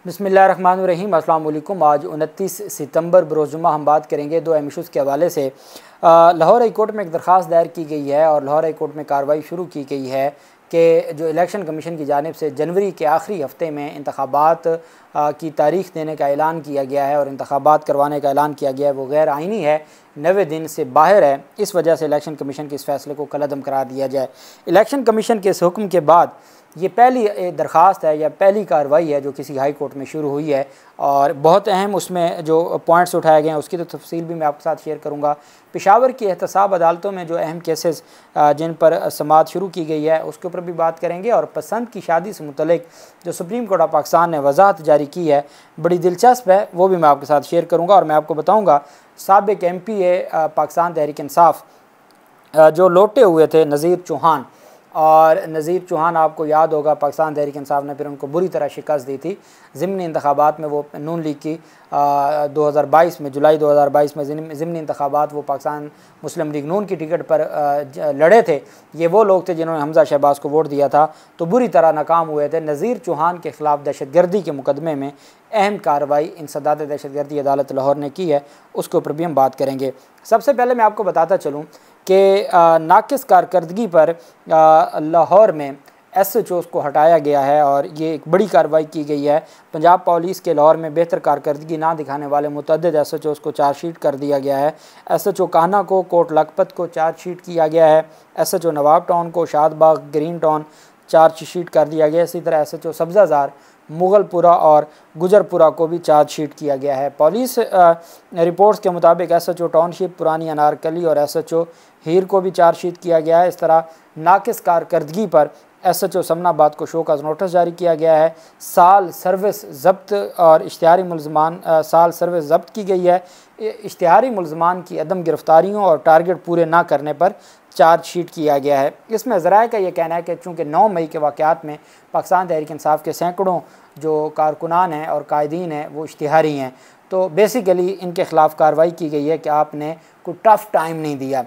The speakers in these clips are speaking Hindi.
बिस्मिल्लाहिर्रहमानिर्रहीम। अस्सलाम वालेकुम। आज 29 सितंबर बरोज़ुम्मा हम बात करेंगे दो अहम इशूज़ के हवाले से। लाहौर हाई कोर्ट में एक दरख्वास्त दायर की गई है और लाहौर हाई कोर्ट में कार्रवाई शुरू की गई है कि जो इलेक्शन कमीशन की जानिब से जनवरी के आखिरी हफ्ते में इंतखाबात की तारीख़ देने का ऐलान किया गया है और इंतखाबात करवाने का ऐलान किया गया है वो गैर आइनी है, 90 दिन से बाहर है। इस वजह से इलेक्शन कमीशन के इस फैसले को कलअदम करार दिया जाए। इलेक्शन कमीशन के इस हुक्म के बाद ये पहली दरख्वास्त है या पहली कार्रवाई है जो किसी हाई कोर्ट में शुरू हुई है और बहुत अहम उसमें जो पॉइंट्स उठाए गए हैं उसकी तो तफसील भी मैं आपके साथ शेयर करूंगा। पेशावर की एहतसाब अदालतों में जो अहम केसेस जिन पर समाअत शुरू की गई है उसके ऊपर भी बात करेंगे और पसंद की शादी से मुतल्लिक जो सुप्रीम कोर्ट ऑफ पाकिस्तान ने वजाहत जारी की है बड़ी दिलचस्प है, वो भी मैं आपके साथ शेयर करूँगा। और मैं आपको बताऊँगा साबिक MPA पाकिस्तान तहरीक इंसाफ जो लौटे हुए थे नज़ीर चौहान, और नज़ीर चौहान आपको याद होगा पाकिस्तान तहरीक इंसाफ ने फिर उनको बुरी तरह शिकस्त दी थी ज़िमनी इंतखाबात में। वो नून लीग की 2022 में जुलाई 2022 में ज़िमनी इंतखाबात वो पाकिस्तान मुस्लिम लीग नून की टिकट पर लड़े थे। ये वो लोग थे जिन्होंने हमजा शहबाज को वोट दिया था, तो बुरी तरह नाकाम हुए थे। नज़ीर चौहान के ख़िलाफ़ दहशतगर्दी के मुकदमे में अहम कार्रवाई इंसदाद दहशतगर्दी अदालत लाहौर ने की है, उसके ऊपर भी हम बात करेंगे। सबसे पहले मैं आपको बताता चलूँ कि नाकिस कारकर्दगी पर लाहौर में SHOs को हटाया गया है और ये एक बड़ी कार्रवाई की गई है। पंजाब पुलिस के लाहौर में बेहतर कारकर्दगी ना दिखाने वाले मुतअद्दिद SHOs को चार्जशीट कर दिया गया है। SHO कान्हा को, कोट लखपत को चार्जशीट किया गया है। SHO नवाब टाउन को, शादबाग, ग्रीन टाउन चार्जशीट कर दिया गया। इसी तरह SHO सब्ज़ाज़ार, मुगलपुरा और गुजरपुरा को भी चार्जशीट किया गया है। पुलिस रिपोर्ट्स के मुताबिक SHO टाउनशिप, पुरानी अनारकली और SHO हीर को भी चार्जशीट किया गया है। इस तरह नाकिस कारकर्दगी पर SHO समनाबाद को शो का नोटिस जारी किया गया है। साल सर्विस ज़ब्त और इश्तिहारी मुलजमान साल सर्विस ज़ब्त की गई है। इश्तिहारी मुलजमान की अदम गिरफ्तारियों और टारगेट पूरे ना करने पर चार्जशीट किया गया है। इसमें ज़राए का ये कहना है कि चूँकि 9 मई के वाक़यात में पाकिस्तान तहरीक इंसाफ के सैकड़ों जो कारकुनान हैं और कायदीन हैं वो इश्तिहारी हैं, तो बेसिकली इनके ख़िलाफ़ कार्रवाई की गई है कि आपने कोई टफ़ टाइम नहीं दिया।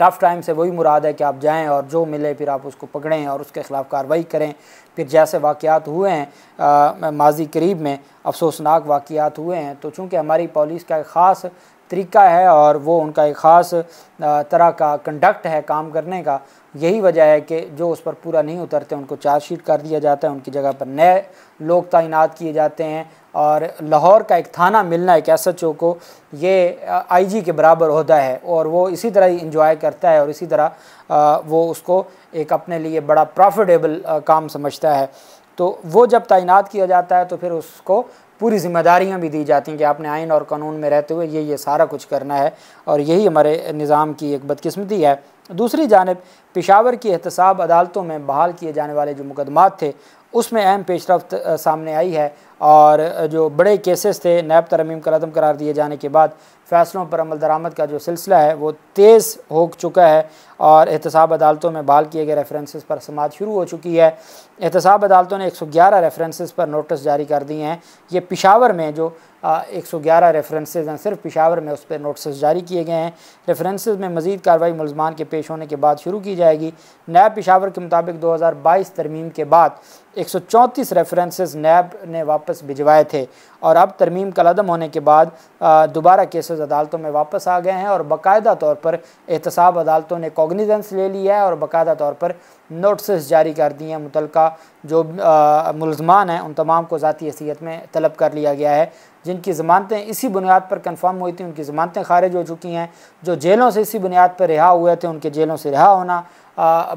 टफ़ टाइम से वही मुराद है कि आप जाएं और जो मिले फिर आप उसको पकड़ें और उसके ख़िलाफ़ कार्रवाई करें। फिर जैसे वाक़यात हुए हैं माजी करीब में, अफसोसनाक वाक़यात हुए हैं, तो चूँकि हमारी पुलिस का एक ख़ास तरीका है और वो उनका एक ख़ास तरह का कंडक्ट है काम करने का, यही वजह है कि जो उस पर पूरा नहीं उतरते उनको चार्जशीट कर दिया जाता है, उनकी जगह पर नए लोग तैनात किए जाते हैं। और लाहौर का एक थाना मिलना एक SHO को ये IG के बराबर होता है और वो इसी तरह ही इंजॉय करता है और इसी तरह वो उसको एक अपने लिए बड़ा प्रॉफिटेबल काम समझता है। तो वो जब तैनात किया जाता है तो फिर उसको पूरी ज़िम्मेदारियाँ भी दी जाती हैं कि आपने आइन और कानून में रहते हुए ये सारा कुछ करना है, और यही हमारे निज़ाम की एक बदकिस्मती है। दूसरी जानिब पेशावर की एहतसाब अदालतों में बहाल किए जाने वाले जो मुकदमात थे उसमें अहम पेशरफ्त सामने आई है और जो बड़े केसेस थे नैब तरमीम कलअदम करार दिए जाने के बाद फ़ैसलों पर अमल दरामद का जो सिलसिला है वो तेज़ हो चुका है और एहतसाब अदालतों में बहाल किए गए रेफरेंसेस पर समाअत शुरू हो चुकी है। एहतसाब अदालतों ने 111 रेफरेंसेस पर नोटिस जारी कर दिए हैं। ये पेशावर में जो 111 रेफरेंसेस हैं, सिर्फ पेशावर में उस पर नोटिस जारी किए गए हैं। रेफरेंसेस में मज़ीद कार्रवाई मुलजमान के पेश होने के बाद शुरू की जाएगी। नैब पेशावर के मुताबिक 2022 तरमीम के बाद 134 रेफरेंसेस नैब ने वापस भिजवाए थे और अब तरमीम कलअदम होने के बाद दोबारा केसेस अदालतों में वापस आ गए हैं और बाकायदा तौर पर एहतसाब अदालतों ने कॉग्निजेंस ले लिया है और बाकायदा तौर पर नोटिस जारी कर दिए हैं। मुतलका जो मुलजमान हैं उन तमाम को ज़ाती हैसियत में तलब कर लिया गया है। जिनकी ज़मानतें इसी बुनियाद पर कन्फर्म हुई थी उनकी ज़मानतें खारिज हो चुकी हैं। जो जेलों से इसी बुनियाद पर रिहा हुए थे उनके जेलों से रिहा होना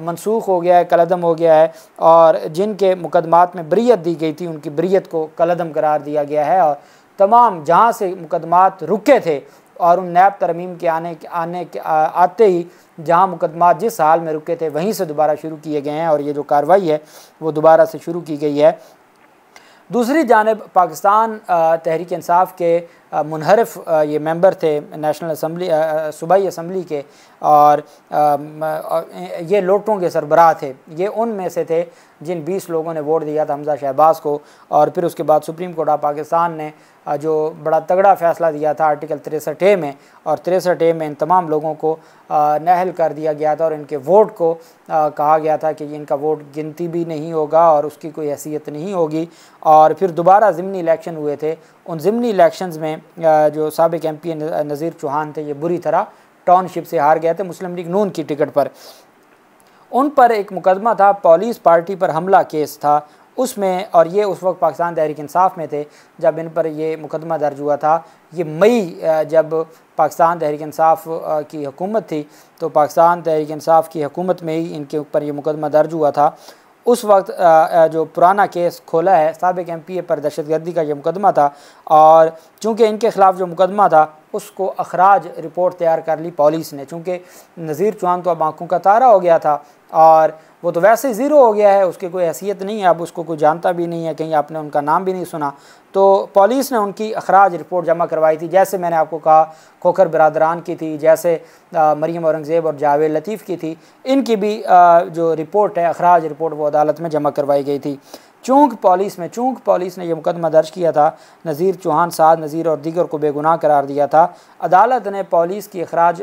मनसूख हो गया है, कलअदम हो गया है, और जिनके मुकदमात में बरीयत दी गई थी उनकी बरीयत को कलअदम करार दिया गया है। और तमाम जहाँ से मुकदमात रुके थे और उन नैब तरमीम के आते ही जहाँ मुकदमात जिस हाल में रुके थे वहीं से दोबारा शुरू किए गए हैं और ये जो कार्रवाई है वो दोबारा से शुरू की गई है। दूसरी जानिब पाकिस्तान तहरीक इंसाफ के मुनहरफ ये मेंबर थे नेशनल असम्बली सूबाई असम्बली के, और ये लोटों के सरबराह थे। ये उन में से थे जिन 20 लोगों ने वोट दिया था हमजा शहबाज को। और फिर उसके बाद सुप्रीम कोर्ट ऑफ पाकिस्तान ने जो बड़ा तगड़ा फ़ैसला दिया था आर्टिकल 63A में, और 63A में इन तमाम लोगों को नाअहल कर दिया गया था और इनके वोट को कहा गया था कि इनका वोट गिनती भी नहीं होगा और उसकी कोई हैसियत नहीं होगी। और फिर दोबारा ज़िमनी इलेक्शन हुए थे। उन ज़िमनी इलेक्शंस में जो साबिक MP नज़ीर चौहान थे, ये बुरी तरह टाउनशिप से हार गए थे मुस्लिम लीग नून की टिकट पर। उन पर एक मुकदमा था, पॉलिस पार्टी पर हमला केस था उसमें, और ये उस वक्त पाकिस्तान तहरीक इंसाफ में थे जब इन पर ये मुकदमा दर्ज हुआ था। ये मई जब पाकिस्तान तहरीक इंसाफ की हुकूमत थी, तो पाकिस्तान तहरीक इंसाफ की हुकूमत में ही इनके ऊपर ये मुकदमा दर्ज हुआ था। उस वक्त जो पुराना केस खोला है साबिक MPA पर दहशतगर्दी का ये मुकदमा था, और चूँकि इनके ख़िलाफ़ जो मुकदमा था उसको अखराज रिपोर्ट तैयार कर ली पुलिस ने। चूँकि नज़ीर चौहान तो अब आँखों का तारा हो गया था और वो तो वैसे ज़ीरो हो गया है, उसकी कोई हैसियत नहीं है, अब उसको कोई जानता भी नहीं है, कहीं आपने उनका नाम भी नहीं सुना। तो पुलिस ने उनकी अखराज रिपोर्ट जमा करवाई थी, जैसे मैंने आपको कहा खोखर बिरादरान की थी, जैसे मरीम औरंगज़ेब और जावेद लतीफ़ की थी। इनकी भी जो रिपोर्ट है अखराज रिपोर्ट वो अदालत में जमा करवाई गई थी। चूँकि पुलिस ने यह मुकदमा दर्ज किया था, नज़ीर चौहान, साद नज़ीर और दीगर को बेगुनाह करार दिया था, अदालत ने पुलिस की अखराज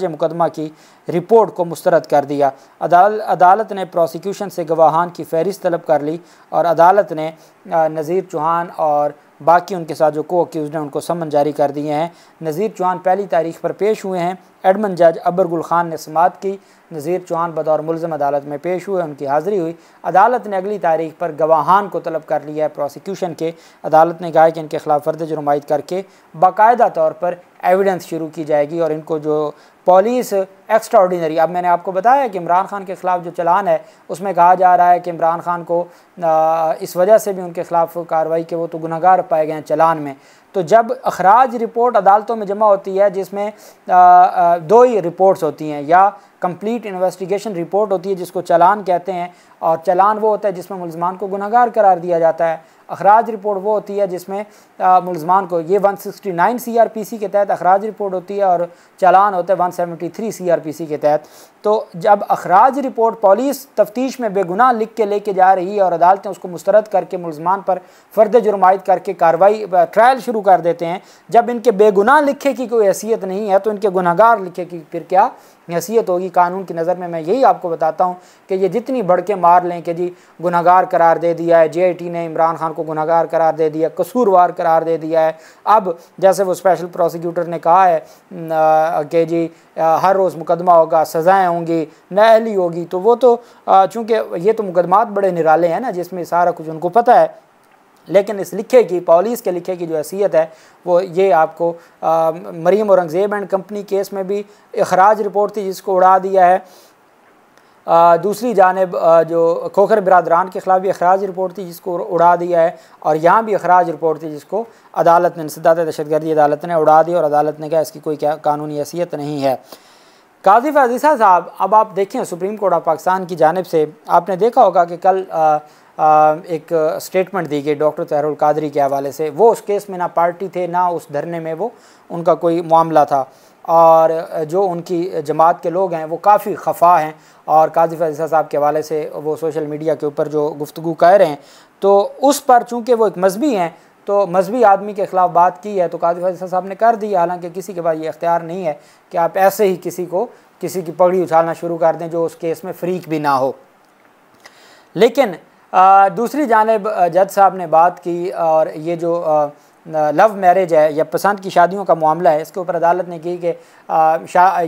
मुकदमा की रिपोर्ट को मुस्तरद कर दिया। अदालत ने प्रोसिक्यूशन से गवाहान की फहरिस्त तलब कर ली और अदालत ने नज़ीर चौहान और बाकी उनके साथ जो को अक्यूज़्ड हैं उनको समन जारी कर दिए हैं। नज़ीर चौहान पहली तारीख पर पेश हुए हैं। एडमन जज अबर गुल खान ने समाअत की। नज़ीर चौहान बतौर मुल्ज़िम अदालत में पेश हुए, उनकी हाज़िरी हुई। अदालत ने अगली तारीख पर गवाहान को तलब कर लिया है प्रोसिक्यूशन के। अदालत ने कहा है कि इनके ख़िलाफ़ फ़र्द जुर्म आयद करके बाकायदा तौर पर एविडेंस शुरू की जाएगी और इनको जो पुलिस एक्स्ट्रा ऑर्डिनरी, अब मैंने आपको बताया कि इमरान खान के ख़िलाफ़ जो चलान है उसमें कहा जा रहा है कि इमरान खान को इस वजह से भी उनके ख़िलाफ़ कार्रवाई के वो तो गुनहगार पाए गए हैं चलान में। तो जब अखराज रिपोर्ट अदालतों में जमा होती है जिसमें दो ही रिपोर्ट्स होती हैं, या कंप्लीट इन्वेस्टिगेशन रिपोर्ट होती है जिसको चलान कहते हैं, और चलान वो होता है जिसमें मुल्ज़मान को गुनहगार करार दिया जाता है। अखराज रिपोर्ट वो होती है जिसमें मुल्ज़मान को, ये 169 CRPC के तहत अखराज रिपोर्ट होती है और चलान होता है 173 CRPC के तहत। तो जब अखराज रिपोर्ट पुलिस तफ्तीश में बेगुनाह लिख के लेके जा रही है और अदालतें उसको मुस्तरद करके मुल्ज़मान पर फ़र्द जुर्म आयद करके कार्रवाई ट्रायल शुरू कर देते हैं, जब इनके बेगुनाह लिखे की कोई हैसियत नहीं है तो इनके गुनहगार लिखे की फिर क्या हैसियत होगी कानून की नज़र में। मैं यही आपको बताता हूँ कि ये जितनी बढ़ के मार लें कि जी गुनहगार करार दे दिया है, JIT ने इमरान खान को गुनहगार करार दे दिया, कसूरवार करार दे दिया है। अब जैसे वो स्पेशल प्रोसिक्यूटर ने कहा है कि जी हर रोज़ मुकदमा होगा, सज़ाएँ होंगी, नाअहली होगी, तो वो तो चूँकि ये तो मुकदमात बड़े निराले हैं ना जिसमें सारा कुछ उनको पता है, लेकिन इस लिखे की, पुलिस के लिखे की जो हैसियत है वो ये आपको Maryam Aurangzeb and company case में भी अखराज रिपोर्ट थी जिसको उड़ा दिया है। दूसरी जानिब जो खोखर बिरादरान के ख़िलाफ़ भी अखराज रिपोर्ट थी जिसको उड़ा दिया है, और यहाँ भी अखराज रिपोर्ट थी जिसको अदालत ने, इंसदाद दहशतगर्दी अदालत ने उड़ा दी और अदालत ने कहा इसकी कोई क्या कानूनी हैसियत नहीं है। काज़ी फ़ाज़िसा साहब, अब आप देखें सुप्रीम कोर्ट ऑफ पाकिस्तान की जानिब से आपने देखा होगा कि कल एक स्टेटमेंट दी गई डॉक्टर तहरुल कादरी के हवाले से। वो उस केस में ना पार्टी थे ना उस धरने में वो उनका कोई मामला था, और जो उनकी जमात के लोग हैं वो काफ़ी खफा हैं, और काज़ी फ़ाज़िसा साहब के हवाले से वो सोशल मीडिया के ऊपर जो गुफ्तगू कह रहे हैं तो उस पर चूँकि वो एक मजहबी हैं तो मजहबी आदमी के ख़िलाफ़ बात की है तो काज़ी फ़ाज़िसा साहब ने कर दी। हालांकि किसी के पास ये इख्तियार नहीं है कि आप ऐसे ही किसी की पगड़ी उछालना शुरू कर दें जो उस केस में फ़रीक भी ना हो। लेकिन दूसरी जानिब जज साहब ने बात की, और ये जो लव मैरिज है या पसंद की शादियों का मामला है, इसके ऊपर अदालत ने की कि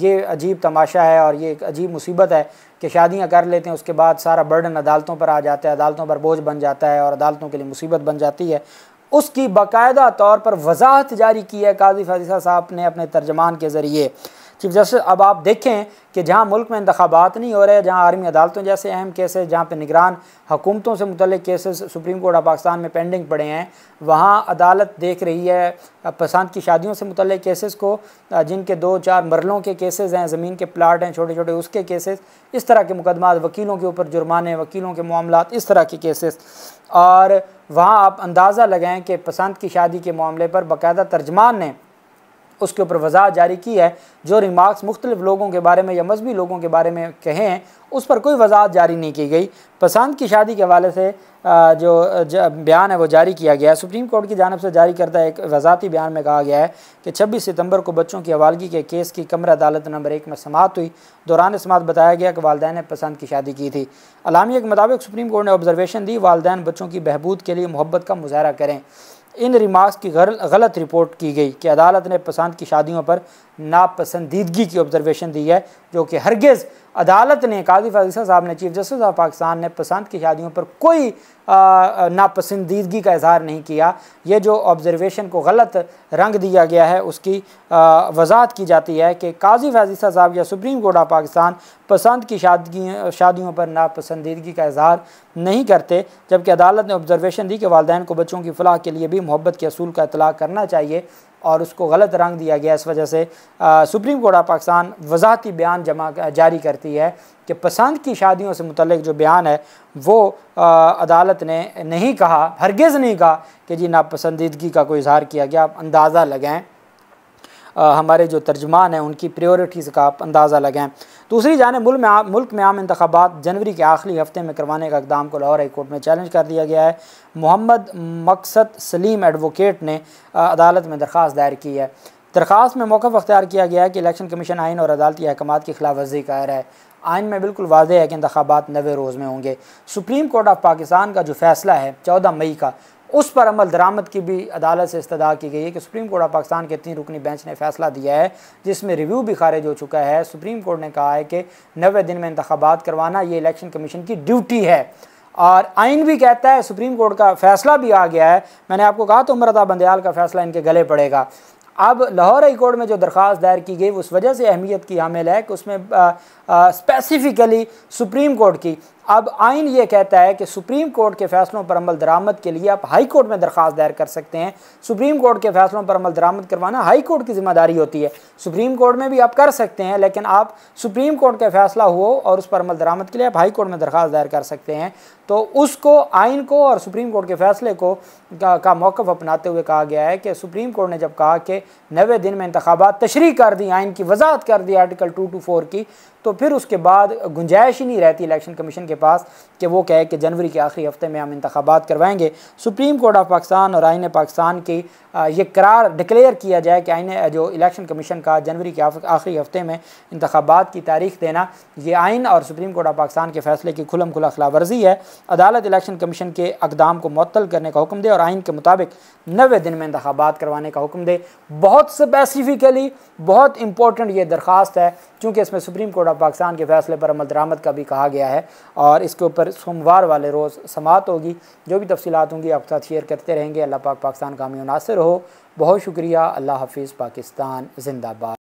ये अजीब तमाशा है और ये एक अजीब मुसीबत है कि शादियां कर लेते हैं, उसके बाद सारा बर्डन अदालतों पर आ जाता है, अदालतों पर बोझ बन जाता है और अदालतों के लिए मुसीबत बन जाती है। उसकी बाकायदा तौर पर वजाहत जारी की है काज़ी फ़ाज़िसा साहब ने अपने तर्जमान के ज़रिए, चीफ जस्टिस अब आप देखें कि जहाँ मुल्क में इंतखाबात नहीं हो रहे, जहाँ आर्मी अदालतों जैसे अहम केसेस, जहाँ पे निगरान हुकूमतों से मुतल्लिक cases supreme court of Pakistan में पेंडिंग पड़े हैं, वहाँ अदालत देख रही है पसंद की शादियों से मुतल्लिक केसेस को, जिनके 2-4 मरलों के केसेस हैं, ज़मीन के प्लाट हैं छोटे छोटे, उसके केसेस, इस तरह के मुकदमात, वकीलों के ऊपर जुर्माने, वकीलों के मामलात, इस तरह के केसेस। और वहाँ आप अंदाज़ा लगाएं कि पसंद की शादी के मामले पर बाकायदा तर्जमान ने उसके ऊपर वज़ाहत जारी की है। जो रिमार्क्स मुख्तलिफ लोगों के बारे में या मजहबी लोगों के बारे में कहे हैं, उस पर कोई वज़ाहत जारी नहीं की गई। पसंद की शादी के हवाले से जो बयान है वो जारी किया गया है। सुप्रीम कोर्ट की जानिब से जारी करता एक वज़ाहती बयान में कहा गया है कि 26 सितंबर को बच्चों की हवालगी के केस की कमर अदालत नंबर 1 में समाअत हुई। दौरान समाअत बताया गया कि वालिदैन ने पसंद की शादी की थी। अलामिया के मुताबिक सुप्रीम कोर्ट ने ऑब्जर्वेशन दी, वालिदैन बच्चों की बहबूद के लिए मोहब्बत का मुजाहरा करें। इन रिमार्क्स की गलत रिपोर्ट की गई कि अदालत ने पसंद की शादियों पर नापसंदीदगी की ऑब्जर्वेशन दी है, जो कि हरगिज़ अदालत ने, काजी फाजिल साहब ने, चीफ जस्टिस ऑफ पाकिस्तान ने पसंद की शादियों पर कोई नापसंदीदगी का इजहार नहीं किया। ये जो ऑब्जर्वेशन को गलत रंग दिया गया है, उसकी वजाहत की जाती है कि काजी फाजिल साहब या सुप्रीम कोर्ट ऑफ पाकिस्तान पसंद की शादियों पर नापसंदीदगी का इजहार नहीं करते, जबकि अदालत ने ऑब्जर्वेशन दी कि वालिदैन को बच्चों की फलाह के लिए भी मोहब्बत के असूल का इतलाक़ करना चाहिए, और उसको गलत रंग दिया गया। इस वजह से सुप्रीम कोर्ट ऑफ पाकिस्तान वजाहती बयान जारी करती है कि पसंद की शादियों से मुतल्लिक जो बयान है वो अदालत ने नहीं कहा, हरगिज़ नहीं कहा कि जी नापसंदीदगी का कोई इजहार किया गया। आप अंदाज़ा लगाएं, हमारे जो तर्जमान हैं उनकी प्रायोरिटीज़ का आप अंदाज़ा लगाएं। दूसरी जानिब मुल्क में आम इंतखाबात जनवरी के आखिरी हफ्ते में करवाने का इक़दाम को लाहौर हाई कोर्ट में चैलेंज कर दिया गया है। मोहम्मद मकसद सलीम एडवोकेट ने अदालत में दरख्वास्त दायर की है। दरख्वास्त में मौक़िफ़ अख्तियार किया गया है कि इलेक्शन कमीशन आइन और अदालती अहकामात की खिलाफ वर्जी कर रहा है। आइन में बिल्कुल वाज़ेह है कि इंतखाबात 90 रोज़ में होंगे। सुप्रीम कोर्ट ऑफ पाकिस्तान का जो फ़ैसला है 14 मई का, उस पर अमल दरामद की भी अदालत से इस्तदा की गई है कि सुप्रीम कोर्ट ऑफ पाकिस्तान के 3 रुकनी बेंच ने फ़ैसला दिया है, जिसमें रिव्यू भी खारिज हो चुका है। सुप्रीम कोर्ट ने कहा है कि 90 दिन में इंतखाबात करवाना ये इलेक्शन कमीशन की ड्यूटी है, और आइन भी कहता है, सुप्रीम कोर्ट का फ़ैसला भी आ गया है। मैंने आपको कहा तो उमर अता बंदयाल का फ़ैसला इनके गले पड़ेगा। अब लाहौर हाई कोर्ट में जो दरख्वास्त दायर की गई उस वजह से अहमियत की हामिल है कि उसमें स्पेसिफ़िकली सुप्रीम कोर्ट की, अब आइन ये कहता है कि सुप्रीम कोर्ट के फ़ैसलों पर अमल दरामद के लिए आप हाई कोर्ट में दरख्वास्त दायर कर सकते हैं। सुप्रीम कोर्ट के फ़ैसलों पर अमल दरामद करवाना हाई कोर्ट की ज़िम्मेदारी होती है। सुप्रीम कोर्ट में भी आप कर सकते हैं, लेकिन आप सुप्रीम कोर्ट का फ़ैसला हो और उस पर अमल दरामद के लिए आप हाई कोर्ट में दरख्वास्त दायर कर सकते हैं। तो उसको, आइन को और सुप्रीम कोर्ट के फ़ैसले को का मौक़िफ़ अपनाते हुए कहा गया है कि सुप्रीम कोर्ट ने जब कहा कि 90 दिन में इंतखाबात तशरीह कर दी, आइन की वजाहत कर दी आर्टिकल 224 की, तो फिर उसके बाद गुंजाइश ही नहीं रहती इलेक्शन कमीशन के पास कि वो कहे कि जनवरी के आखिरी हफ्ते में हम इंतखाबात करवाएंगे। सुप्रीम कोर्ट ऑफ पाकिस्तान और आइन पाकिस्तान की ये करार डिक्लेयर किया जाए कि आइन जो इलेक्शन कमीशन का जनवरी के आखिरी हफ्ते में इंतखाबात की तारीख देना, ये आइन और सुप्रीम कोर्ट ऑफ पाकिस्तान के फ़ैसले की खुलम खुला खिलाफ वर्जी है। अदालत इलेक्शन कमीशन के अक़दाम को मुअत्तल करने का हुक्म दे और आइन के मुताबिक 90 दिन में इंतखाबात करवाने का हुक्म दे। बहुत स्पेसिफिकली बहुत इंपॉर्टेंट ये दरख्वास्त है, क्योंकि इसमें सुप्रीम कोर्ट ऑफ पाकिस्तान के फ़ैसले पर अमल दरामद का भी कहा गया है, और इसके ऊपर सोमवार वाले रोज़ समाअत होगी। जो भी तफसीलात होंगी आपके साथ शेयर करते रहेंगे। अल्लाह पाक पाकिस्तान का हामी नासिर हो। बहुत शुक्रिया। अल्लाह हाफिज़। पाकिस्तान जिंदाबाद।